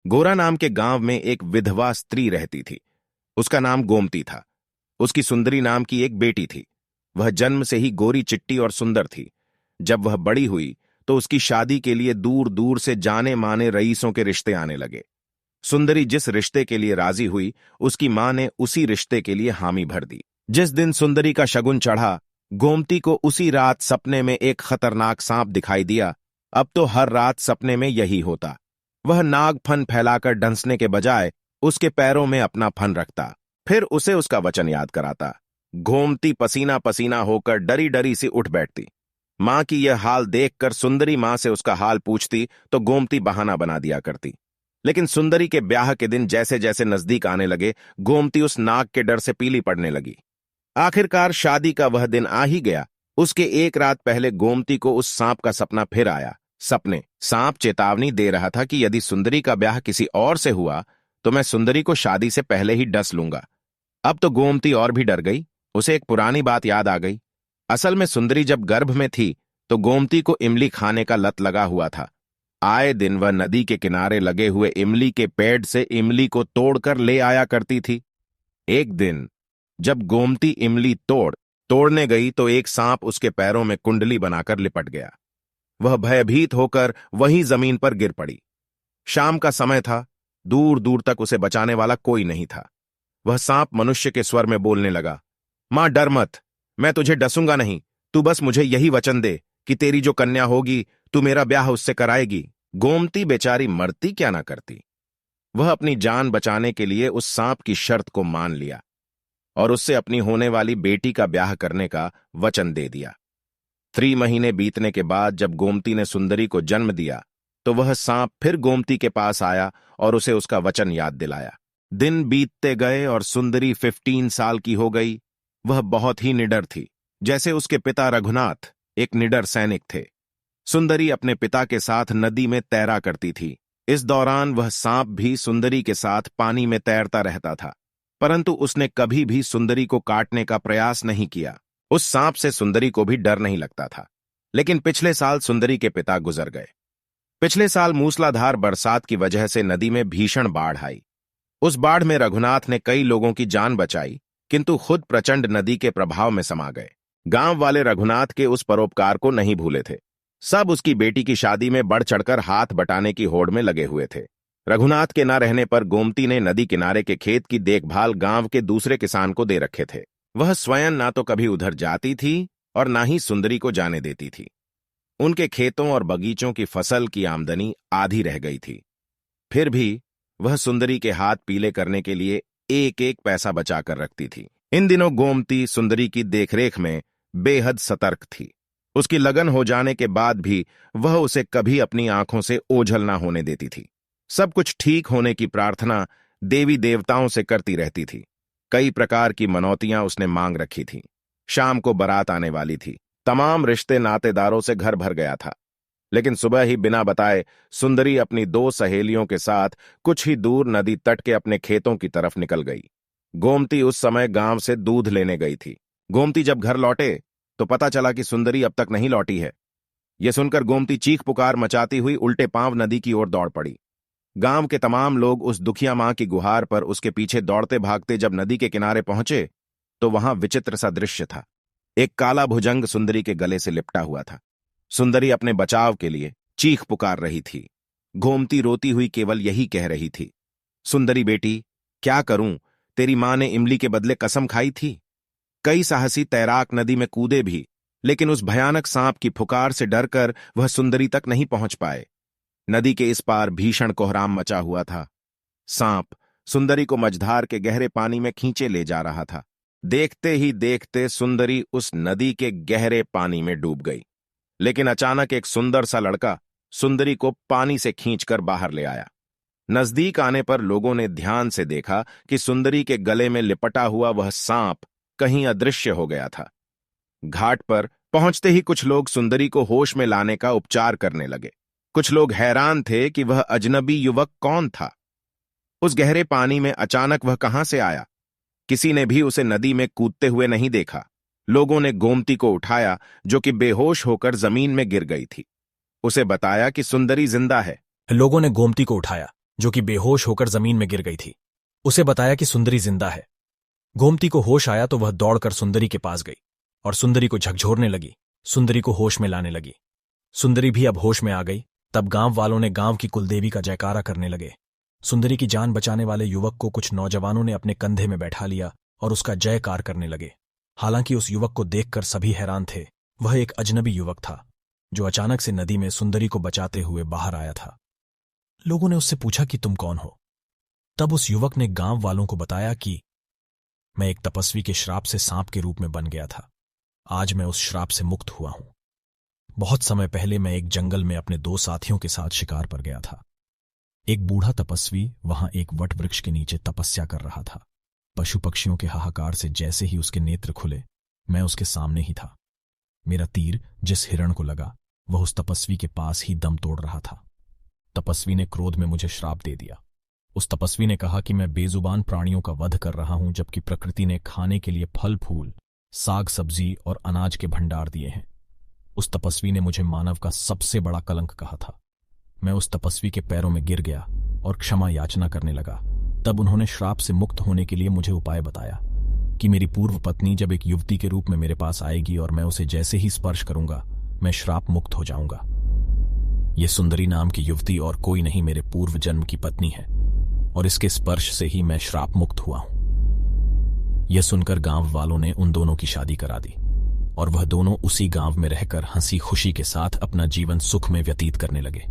गोरा नाम के गांव में एक विधवा स्त्री रहती थी। उसका नाम गोमती था। उसकी सुंदरी नाम की एक बेटी थी। वह जन्म से ही गोरी चिट्टी और सुंदर थी। जब वह बड़ी हुई तो उसकी शादी के लिए दूर दूर से जाने माने रईसों के रिश्ते आने लगे। सुंदरी जिस रिश्ते के लिए राजी हुई, उसकी मां ने उसी रिश्ते के लिए हामी भर दी। जिस दिन सुंदरी का शगुन चढ़ा, गोमती को उसी रात सपने में एक खतरनाक सांप दिखाई दिया। अब तो हर रात सपने में यही होता। वह नाग फन फैलाकर डंसने के बजाय उसके पैरों में अपना फन रखता, फिर उसे उसका वचन याद कराता। गोमती पसीना पसीना होकर डरी डरी सी उठ बैठती। मां की यह हाल देखकर सुंदरी मां से उसका हाल पूछती तो गोमती बहाना बना दिया करती। लेकिन सुंदरी के ब्याह के दिन जैसे जैसे नजदीक आने लगे, गोमती उस नाग के डर से पीली पड़ने लगी। आखिरकार शादी का वह दिन आ ही गया। उसके एक रात पहले गोमती को उस सांप का सपना फिर आया। सपने सांप चेतावनी दे रहा था कि यदि सुंदरी का ब्याह किसी और से हुआ तो मैं सुंदरी को शादी से पहले ही डस लूंगा। अब तो गोमती और भी डर गई। उसे एक पुरानी बात याद आ गई। असल में सुंदरी जब गर्भ में थी तो गोमती को इमली खाने का लत लगा हुआ था। आए दिन वह नदी के किनारे लगे हुए इमली के पेड़ से इमली को तोड़कर ले आया करती थी। एक दिन जब गोमती इमली तोड़ने गई तो एक सांप उसके पैरों में कुंडली बनाकर लिपट गया। वह भयभीत होकर वहीं जमीन पर गिर पड़ी। शाम का समय था। दूर दूर तक उसे बचाने वाला कोई नहीं था। वह सांप मनुष्य के स्वर में बोलने लगा, मां डर मत, मैं तुझे डसूंगा नहीं। तू बस मुझे यही वचन दे कि तेरी जो कन्या होगी तू मेरा ब्याह उससे कराएगी। गोमती बेचारी मरती क्या ना करती। वह अपनी जान बचाने के लिए उस सांप की शर्त को मान लिया और उससे अपनी होने वाली बेटी का ब्याह करने का वचन दे दिया। 3 महीने बीतने के बाद जब गोमती ने सुंदरी को जन्म दिया तो वह सांप फिर गोमती के पास आया और उसे उसका वचन याद दिलाया। दिन बीतते गए और सुंदरी 15 साल की हो गई। वह बहुत ही निडर थी, जैसे उसके पिता रघुनाथ एक निडर सैनिक थे। सुंदरी अपने पिता के साथ नदी में तैरा करती थी। इस दौरान वह सांप भी सुंदरी के साथ पानी में तैरता रहता था, परंतु उसने कभी भी सुंदरी को काटने का प्रयास नहीं किया। उस सांप से सुंदरी को भी डर नहीं लगता था। लेकिन पिछले साल सुंदरी के पिता गुजर गए। पिछले साल मूसलाधार बरसात की वजह से नदी में भीषण बाढ़ आई। उस बाढ़ में रघुनाथ ने कई लोगों की जान बचाई, किंतु खुद प्रचंड नदी के प्रभाव में समा गए। गांव वाले रघुनाथ के उस परोपकार को नहीं भूले थे। सब उसकी बेटी की शादी में बढ़ चढ़कर हाथ बटाने की होड़ में लगे हुए थे। रघुनाथ के न रहने पर गोमती ने नदी किनारे के खेत की देखभाल गांव के दूसरे किसान को दे रखे थे। वह स्वयं ना तो कभी उधर जाती थी और ना ही सुंदरी को जाने देती थी। उनके खेतों और बगीचों की फसल की आमदनी आधी रह गई थी। फिर भी वह सुंदरी के हाथ पीले करने के लिए एक एक पैसा बचा कर रखती थी। इन दिनों गोमती सुंदरी की देखरेख में बेहद सतर्क थी। उसकी लगन हो जाने के बाद भी वह उसे कभी अपनी आंखों से ओझल ना होने देती थी। सब कुछ ठीक होने की प्रार्थना देवी देवताओं से करती रहती थी। कई प्रकार की मनौतियां उसने मांग रखी थी। शाम को बारात आने वाली थी। तमाम रिश्ते नातेदारों से घर भर गया था। लेकिन सुबह ही बिना बताए सुंदरी अपनी 2 सहेलियों के साथ कुछ ही दूर नदी तट के अपने खेतों की तरफ निकल गई। गोमती उस समय गांव से दूध लेने गई थी। गोमती जब घर लौटे तो पता चला कि सुंदरी अब तक नहीं लौटी है। यह सुनकर गोमती चीख पुकार मचाती हुई उल्टे पांव नदी की ओर दौड़ पड़ी। गांव के तमाम लोग उस दुखिया मां की गुहार पर उसके पीछे दौड़ते भागते जब नदी के किनारे पहुंचे तो वहां विचित्र सा दृश्य था। एक काला भुजंग सुंदरी के गले से लिपटा हुआ था। सुंदरी अपने बचाव के लिए चीख पुकार रही थी। गोमती रोती हुई केवल यही कह रही थी, सुंदरी बेटी, क्या करूं, तेरी मां ने इमली के बदले कसम खाई थी। कई साहसी तैराक नदी में कूदे भी, लेकिन उस भयानक सांप की फुकार से डरकर वह सुंदरी तक नहीं पहुंच पाए। नदी के इस पार भीषण कोहराम मचा हुआ था। सांप सुंदरी को मझधार के गहरे पानी में खींचे ले जा रहा था। देखते ही देखते सुंदरी उस नदी के गहरे पानी में डूब गई। लेकिन अचानक एक सुंदर सा लड़का सुंदरी को पानी से खींचकर बाहर ले आया। नजदीक आने पर लोगों ने ध्यान से देखा कि सुंदरी के गले में लिपटा हुआ वह सांप कहीं अदृश्य हो गया था। घाट पर पहुंचते ही कुछ लोग सुंदरी को होश में लाने का उपचार करने लगे। कुछ लोग हैरान थे कि वह अजनबी युवक कौन था। उस गहरे पानी में अचानक वह कहां से आया। किसी ने भी उसे नदी में कूदते हुए नहीं देखा। लोगों ने गोमती को उठाया, जो कि बेहोश होकर जमीन में गिर गई थी। उसे बताया कि सुंदरी जिंदा है। लोगों ने गोमती को उठाया, जो कि बेहोश होकर जमीन में गिर गई थी। उसे बताया कि सुंदरी जिंदा है। गोमती को होश आया तो वह दौड़कर सुंदरी के पास गई और सुंदरी को झकझोरने लगी, सुंदरी को होश में लाने लगी। सुंदरी भी अब होश में आ गई। तब गांव वालों ने गांव की कुलदेवी का जयकारा करने लगे। सुंदरी की जान बचाने वाले युवक को कुछ नौजवानों ने अपने कंधे में बैठा लिया और उसका जयकार करने लगे। हालांकि उस युवक को देखकर सभी हैरान थे। वह एक अजनबी युवक था जो अचानक से नदी में सुंदरी को बचाते हुए बाहर आया था। लोगों ने उससे पूछा कि तुम कौन हो? तब उस युवक ने गांव वालों को बताया कि मैं एक तपस्वी के श्राप से सांप के रूप में बन गया था। आज मैं उस श्राप से मुक्त हुआ हूं। बहुत समय पहले मैं एक जंगल में अपने 2 साथियों के साथ शिकार पर गया था। एक बूढ़ा तपस्वी वहां एक वट वृक्ष के नीचे तपस्या कर रहा था। पशु पक्षियों के हाहाकार से जैसे ही उसके नेत्र खुले, मैं उसके सामने ही था। मेरा तीर जिस हिरण को लगा, वह उस तपस्वी के पास ही दम तोड़ रहा था। तपस्वी ने क्रोध में मुझे श्राप दे दिया। उस तपस्वी ने कहा कि मैं बेजुबान प्राणियों का वध कर रहा हूं, जबकि प्रकृति ने खाने के लिए फल फूल, साग सब्जी और अनाज के भंडार दिए हैं। उस तपस्वी ने मुझे मानव का सबसे बड़ा कलंक कहा था। मैं उस तपस्वी के पैरों में गिर गया और क्षमा याचना करने लगा। तब उन्होंने श्राप से मुक्त होने के लिए मुझे उपाय बताया कि मेरी पूर्व पत्नी जब एक युवती के रूप में मेरे पास आएगी और मैं उसे जैसे ही स्पर्श करूंगा, मैं श्राप मुक्त हो जाऊंगा। ये सुंदरी नाम की युवती और कोई नहीं, मेरे पूर्व जन्म की पत्नी है और इसके स्पर्श से ही मैं श्राप मुक्त हुआ हूं। यह सुनकर गांव वालों ने उन दोनों की शादी करा दी और वह दोनों उसी गांव में रहकर हंसी खुशी के साथ अपना जीवन सुख में व्यतीत करने लगे।